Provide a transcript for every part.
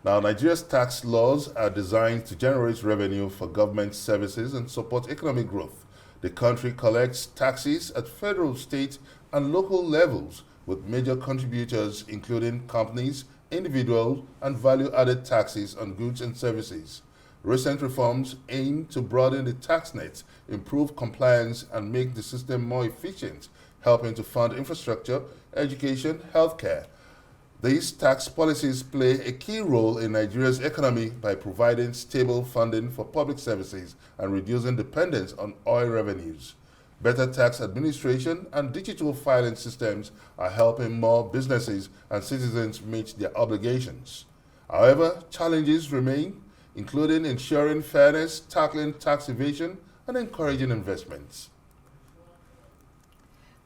Now, Nigeria's tax laws are designed to generate revenue for government services and support economic growth. The country collects taxes at federal, state, and local levels, with major contributors including companies, individuals, and value-added taxes on goods and services. Recent reforms aim to broaden the tax net, improve compliance, and make the system more efficient, helping to fund infrastructure, education, healthcare. These tax policies play a key role in Nigeria's economy by providing stable funding for public services and reducing dependence on oil revenues. Better tax administration and digital filing systems are helping more businesses and citizens meet their obligations. However, challenges remain, including ensuring fairness, tackling tax evasion, and encouraging investments.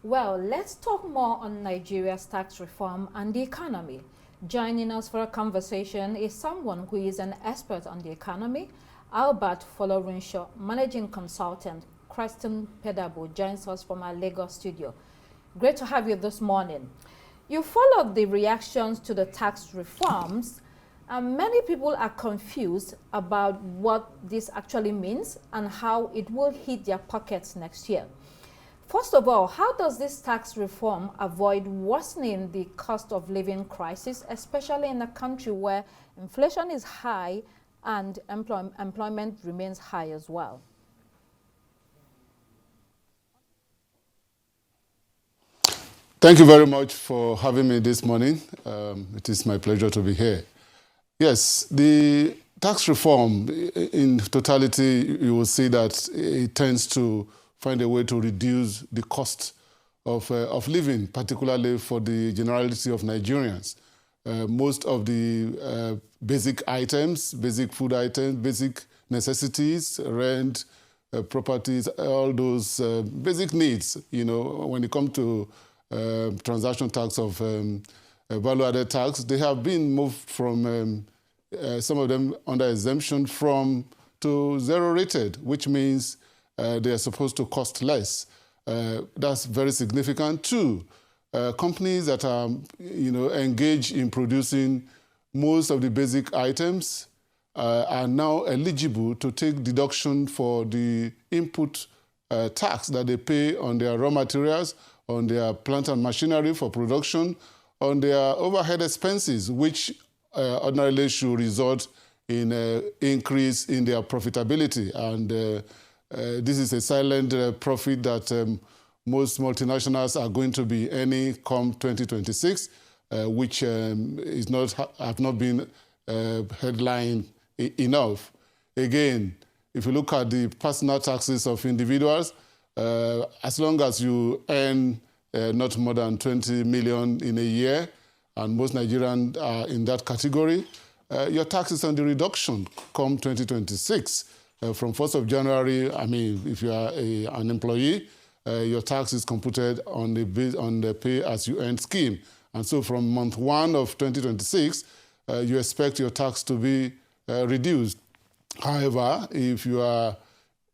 Well, let's talk more on Nigeria's tax reform and the economy. Joining us for a conversation is someone who is an expert on the economy. Albert Folorunsho, Managing Consultant, Creston Pedabo, joins us from our Lagos studio. Great to have you this morning. You followed the reactions to the tax reforms, and many people are confused about what this actually means and how it will hit their pockets next year. First of all, how does this tax reform avoid worsening the cost of living crisis, especially in a country where inflation is high and employment remains high as well? Thank you very much for having me this morning. It is my pleasure to be here. Yes, the tax reform in totality, you will see that it tends to find a way to reduce the cost of living, particularly for the generality of Nigerians. Most of the basic items, basic food items, basic necessities, rent, properties, all those basic needs, when it comes to transaction tax of value-added tax, they have been moved from some of them under exemption to zero-rated, which means they are supposed to cost less. That's very significant too. Companies that are, engaged in producing most of the basic items are now eligible to take deduction for the input tax that they pay on their raw materials, on their plant and machinery for production, on their overhead expenses, which ordinarily should result in an increase in their profitability. And this is a silent profit that most multinationals are going to be earning come 2026, which have not been headlined enough. Again, if you look at the personal taxes of individuals, as long as you earn not more than 20 million in a year, and most Nigerians are in that category, your taxes on the reduction come 2026. From 1st of January, if you are an employee, your tax is computed on the pay-as-you-earn scheme. And so from month 1 of 2026, you expect your tax to be reduced. However, if you are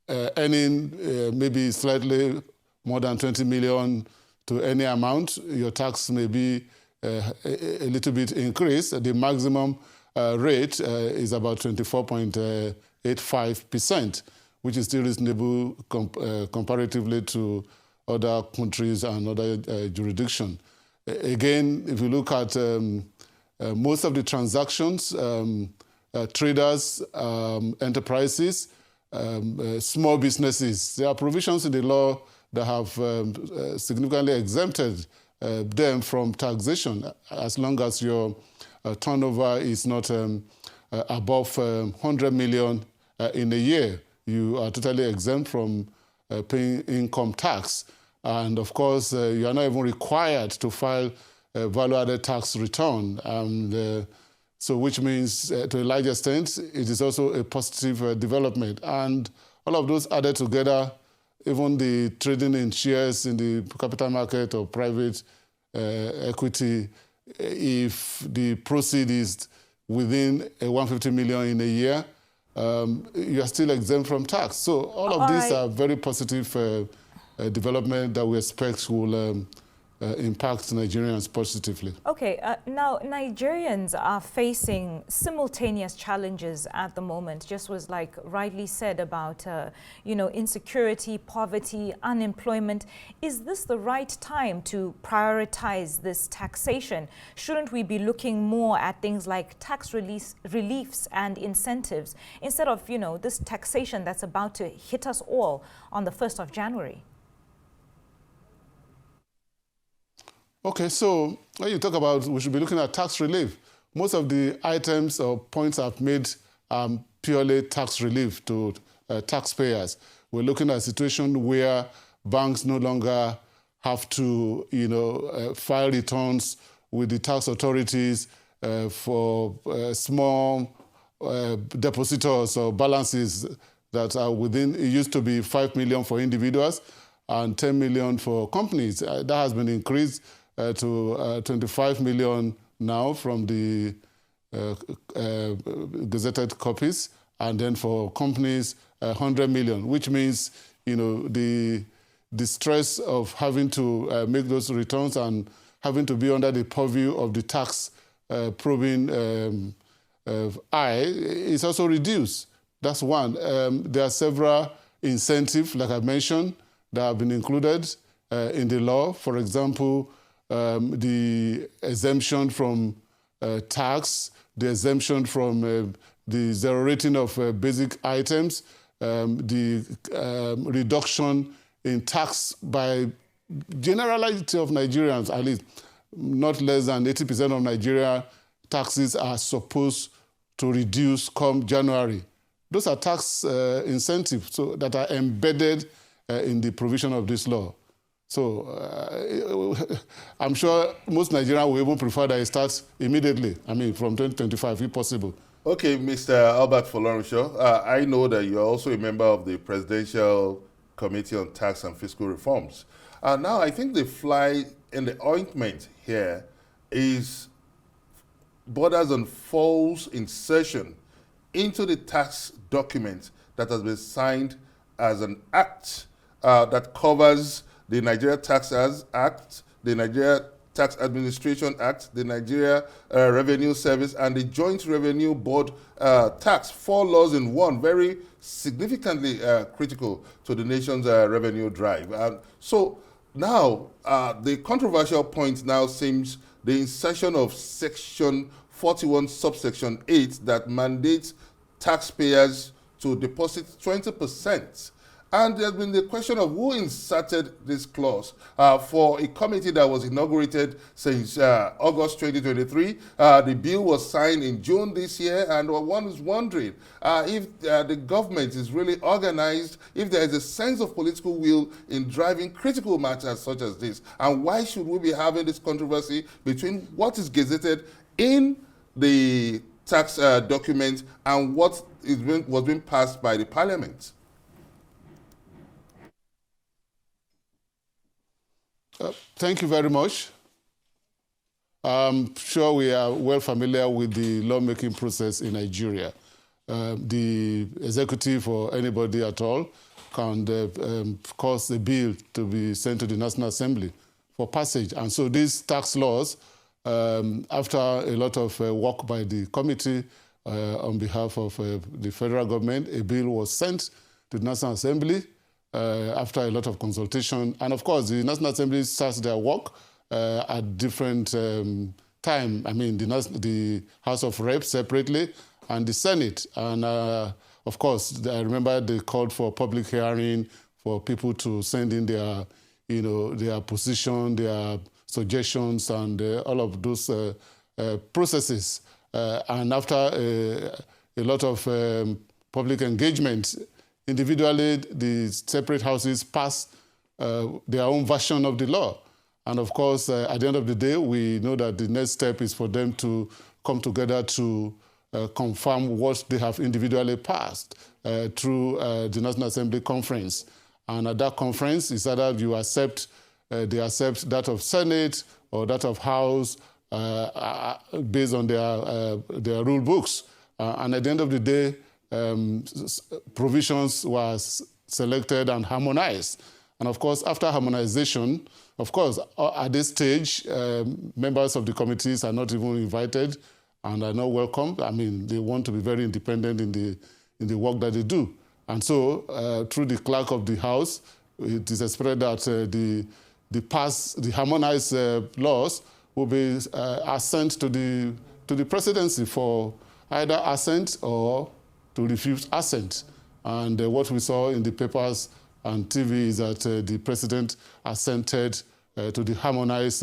earning maybe slightly more than 20 million to any amount, your tax may be a little bit increased. The maximum rate is about 24.85%, which is still reasonable comparatively to other countries and other jurisdictions. Again, if you look at most of the transactions, traders, enterprises, small businesses, there are provisions in the law that have significantly exempted them from taxation as long as your turnover is not above 100 million in a year. You are totally exempt from paying income tax. And of course, you are not even required to file a value-added tax return. And so which means, to a large extent, it is also a positive development. And all of those added together, even the trading in shares in the capital market or private equity, if the proceed is within 150 million in a year, you are still exempt from tax. So all of these are very positive development that we expect will impact Nigerians positively. Okay, now Nigerians are facing simultaneous challenges at the moment, just was like rightly said about, insecurity, poverty, unemployment. Is this the right time to prioritize this taxation? Shouldn't we be looking more at things like tax reliefs and incentives instead of, this taxation that's about to hit us all on the 1st of January? Okay, so when you talk about we should be looking at tax relief, most of the items or points I've made are purely tax relief to taxpayers. We're looking at a situation where banks no longer have to, file returns with the tax authorities for small depositors or balances that are within. It used to be 5 million for individuals and 10 million for companies. That has been increased to 25 million now from the gazetted copies, and then for companies 100 million, which means the stress of having to make those returns and having to be under the purview of the tax probing eye is also reduced. That's one. There are several incentives, like I mentioned, that have been included in the law. For example, the exemption from tax, the exemption from the zero rating of basic items, the reduction in tax by generality of Nigerians, at least not less than 80% of Nigeria taxes are supposed to reduce come January. Those are tax incentives that are embedded in the provision of this law. So I'm sure most Nigerians will even prefer that it starts immediately, from 2025, if possible. Okay, Mr. Albert Folorunsho, I know that you're also a member of the Presidential Committee on Tax and Fiscal Reforms. Now, I think the fly in the ointment here borders on false insertion into the tax document that has been signed as an act that covers the Nigeria Taxes Act, the Nigeria Tax Administration Act, the Nigeria Revenue Service, and the Joint Revenue Board tax. 4 laws in one, very significantly critical to the nation's revenue drive. So now, the controversial point now seems the insertion of Section 41, subsection 8, that mandates taxpayers to deposit 20%. And there's been the question of who inserted this clause. For a committee that was inaugurated since August 2023, the bill was signed in June this year, and one is wondering if the government is really organized, if there is a sense of political will in driving critical matters such as this, and why should we be having this controversy between what is gazetted in the tax document and what was being passed by the parliament? Thank you very much. I'm sure we are well familiar with the lawmaking process in Nigeria. The executive or anybody at all can cause a bill to be sent to the National Assembly for passage. And so these tax laws, after a lot of work by the committee on behalf of the federal government, a bill was sent to the National Assembly after a lot of consultation. And of course, the National Assembly starts their work at different time. The House of Reps separately and the Senate. And of course, I remember they called for public hearing for people to send in their position, their suggestions, and all of those processes. And after a lot of public engagement, individually, the separate houses pass their own version of the law. And of course, at the end of the day, we know that the next step is for them to come together to confirm what they have individually passed through the National Assembly conference. And at that conference, it's either they accept that of Senate or that of House based on their rule books. And at the end of the day, provisions were selected and harmonized. And of course, after harmonization, of course, at this stage, members of the committees are not even invited and are not welcome. I mean, they want to be very independent in the work that they do. And so, through the clerk of the House, it is expected that the harmonized laws will be sent to the presidency for either assent or to refuse assent. And what we saw in the papers and TV is that the president assented to the harmonized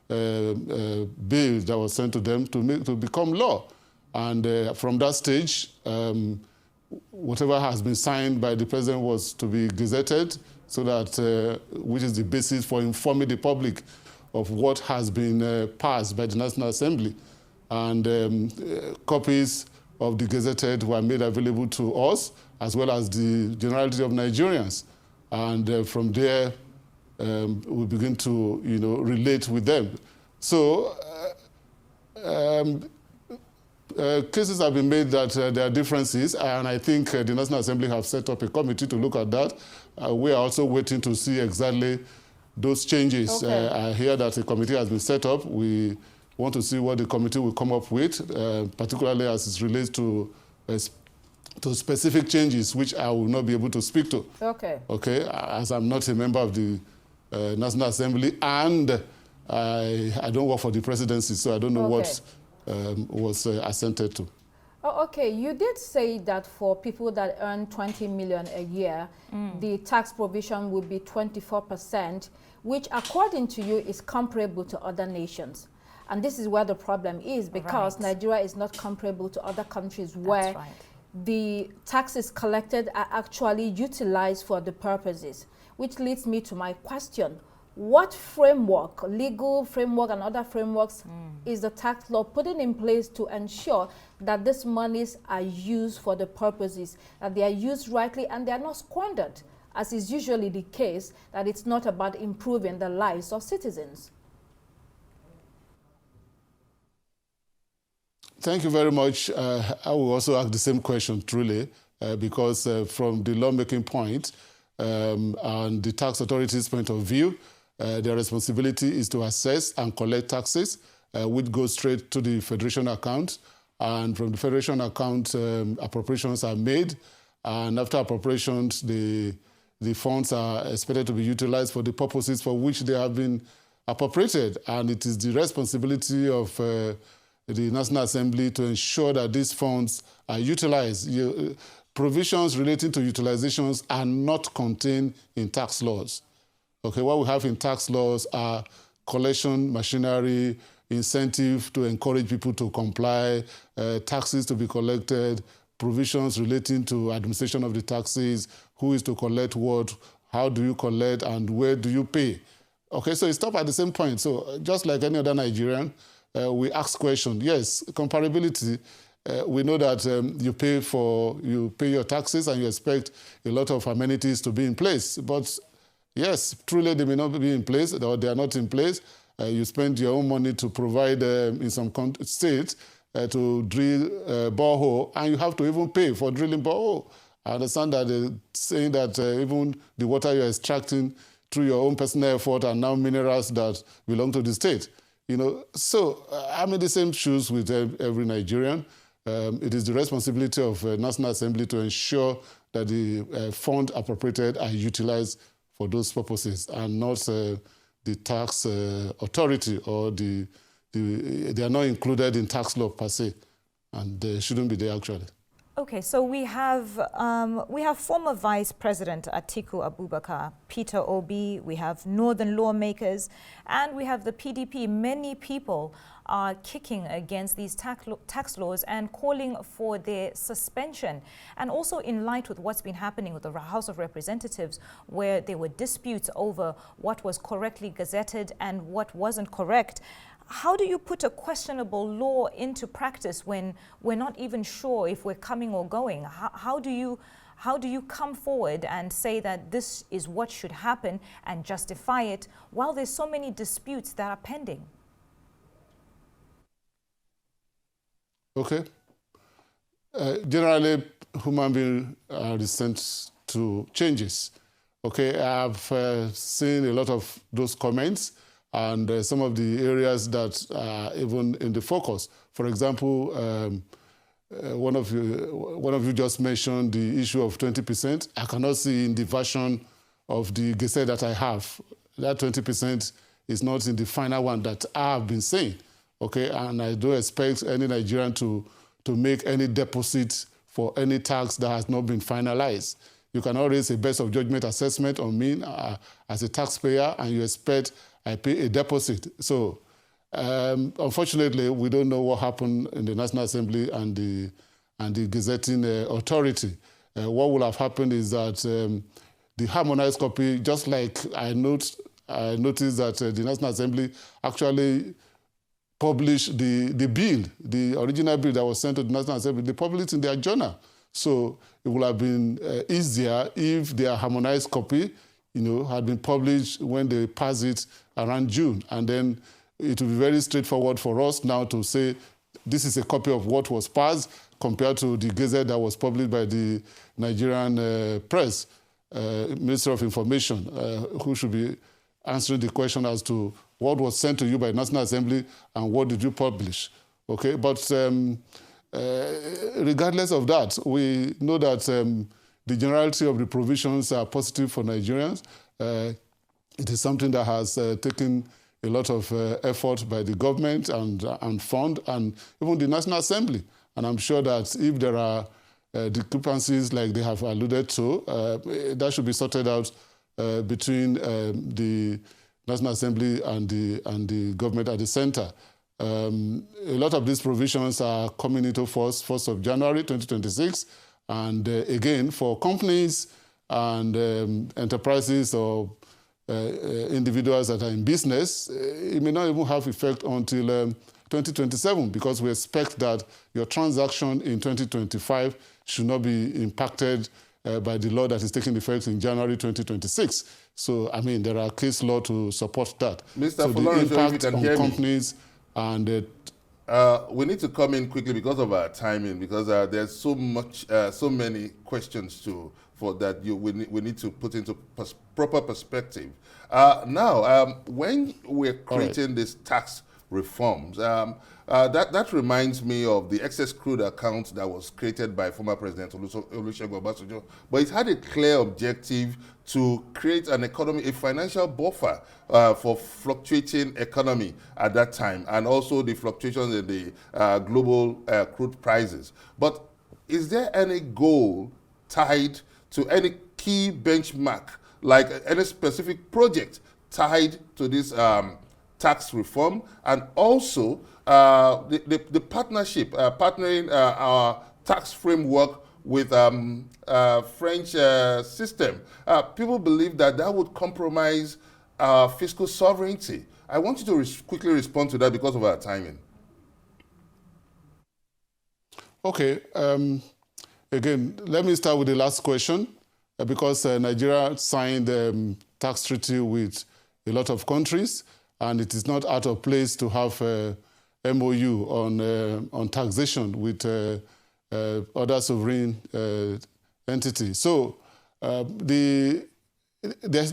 bill that was sent to them to become law. And from that stage, whatever has been signed by the president was to be gazetted, so that which is the basis for informing the public of what has been passed by the National Assembly. And copies of the gazetted were made available to us, as well as the generality of Nigerians. And from there, we begin to, relate with them. So cases have been made that there are differences, and I think the National Assembly have set up a committee to look at that. We are also waiting to see exactly those changes. Okay. I hear that a committee has been set up. We want to see what the committee will come up with, particularly as it relates to specific changes, which I will not be able to speak to. Okay. Okay, as I'm not a member of the National Assembly, and I don't work for the presidency, so I don't know what was assented to. Oh, okay, you did say that for people that earn 20 million a year, the tax provision would be 24%, which according to you is comparable to other nations. And this is where the problem is, because Nigeria is not comparable to other countries where the taxes collected are actually utilized for the purposes, which leads me to my question. What framework, legal framework and other frameworks is the tax law putting in place to ensure that these monies are used for the purposes, that they are used rightly and they are not squandered, as is usually the case, that it's not about improving the lives of citizens? Thank you very much. I will also ask the same question, truly, because from the lawmaking point and the tax authorities' point of view, their responsibility is to assess and collect taxes, which go straight to the federation account. And from the federation account, appropriations are made. And after appropriations, the funds are expected to be utilized for the purposes for which they have been appropriated. And it is the responsibility of the National Assembly to ensure that these funds are utilized. Provisions relating to utilizations are not contained in tax laws. Okay, what we have in tax laws are collection machinery, incentive to encourage people to comply, taxes to be collected, provisions relating to administration of the taxes, who is to collect what, how do you collect, and where do you pay. Okay, so it stops at the same point. So just like any other Nigerian, we ask questions. Yes, comparability. We know that you pay your taxes and you expect a lot of amenities to be in place. But yes, truly they may not be in place, or they are not in place. You spend your own money to provide in some states to drill borehole, and you have to even pay for drilling borehole. I understand that they're saying that even the water you're extracting through your own personal effort are now minerals that belong to the state. So I'm in the same shoes with every Nigerian. It is the responsibility of National Assembly to ensure that the funds appropriated are utilized for those purposes, and not the tax authority, or they are not included in tax law per se, and they shouldn't be there actually. Okay, so we have former Vice President Atiku Abubakar, Peter Obi, we have Northern lawmakers, and we have the PDP. Many people are kicking against these tax laws and calling for their suspension. And also in light with what's been happening with the House of Representatives, where there were disputes over what was correctly gazetted and what wasn't correct. How do you put a questionable law into practice when we're not even sure if we're coming or going? How do you come forward and say that this is what should happen and justify it while there's so many disputes that are pending? Okay. Generally, human beings are resistant to changes. Okay, I've seen a lot of those comments and some of the areas that are even in the focus. For example, one of you just mentioned the issue of 20%. I cannot see in the version of the Gazette that I have. That 20% is not in the final one that I have been saying. Okay, and I don't expect any Nigerian to make any deposit for any tax that has not been finalized. You cannot raise a best of judgment assessment on me as a taxpayer and you expect I pay a deposit. So unfortunately, we don't know what happened in the National Assembly and the gazetting authority. What will have happened is that the harmonized copy, just like I noticed that the National Assembly actually published the bill, the original bill that was sent to the National Assembly, they published it in their journal. So it would have been easier if their harmonized copy, had been published when they pass it around June. And then it will be very straightforward for us now to say this is a copy of what was passed compared to the Gazette that was published by the Nigerian press, Minister of Information, who should be answering the question as to what was sent to you by National Assembly and what did you publish. Okay, but regardless of that, we know that the generality of the provisions are positive for Nigerians. It is something that has taken a lot of effort by the government and fund and even the National Assembly. And I'm sure that if there are discrepancies like they have alluded to, that should be sorted out between the National Assembly and the government at the center. A lot of these provisions are coming into force 1st of January 2026. And again, for companies and enterprises or individuals that are in business, it may not even have effect until 2027 because we expect that your transaction in 2025 should not be impacted by the law that is taking effect in January 2026. So, I mean, there are case law to support that. Mr. So Folorunsho, the impact if you can on hear companies and we need to come in quickly because of our timing, because there's so many questions that we need to put into proper perspective. Now, when we're creating these tax reforms, that reminds me of the excess crude account that was created by former President Olusegun Obasanjo, but it had a clear objective to create a financial buffer for fluctuating economy at that time, and also the fluctuations in the global crude prices. But is there any goal tied to any key benchmark, like any specific project tied to this tax reform, and also the partnership, partnering our tax framework with French system? People believe that would compromise fiscal sovereignty. I want you to quickly respond to that because of our timing. Okay. Again, let me start with the last question because Nigeria signed a tax treaty with a lot of countries, and it is not out of place to have a MOU on taxation with other sovereign entities. So there's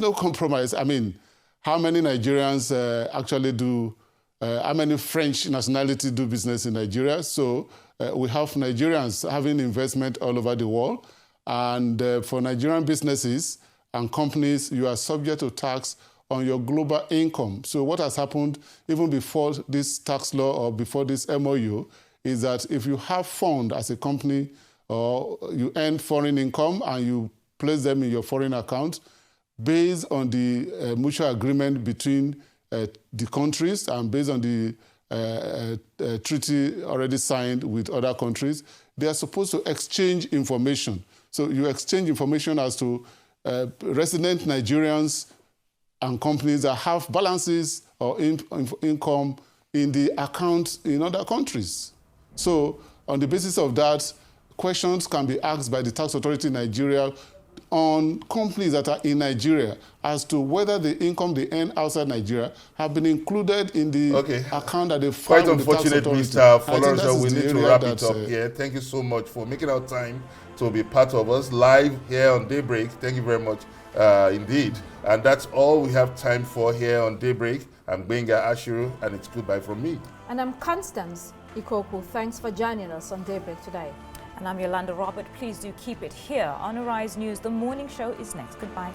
no compromise. I mean, how many Nigerians actually do, how many French nationality do business in Nigeria? So we have Nigerians having investment all over the world. And for Nigerian businesses and companies, you are subject to tax on your global income. So what has happened even before this tax law or before this MOU is that if you have fund as a company or you earn foreign income and you place them in your foreign account, based on the mutual agreement between the countries and based on the treaty already signed with other countries, they are supposed to exchange information. So you exchange information as to resident Nigerians and companies that have balances or income in the account in other countries. So on the basis of that, questions can be asked by the tax authority in Nigeria on companies that are in Nigeria as to whether the income they earn outside Nigeria have been included in the account that they filed with the tax authority. Quite unfortunate, Mr. Folorunsho, we need to wrap it up here. Thank you so much for making our time to be part of us live here on Daybreak. Thank you very much. Indeed. And that's all we have time for here on Daybreak. I'm Benga Ashiru, and it's goodbye from me. And I'm Constance Ikoku. Thanks for joining us on Daybreak today. And I'm Yolanda Robert. Please do keep it here on Arise News. The morning show is next. Goodbye.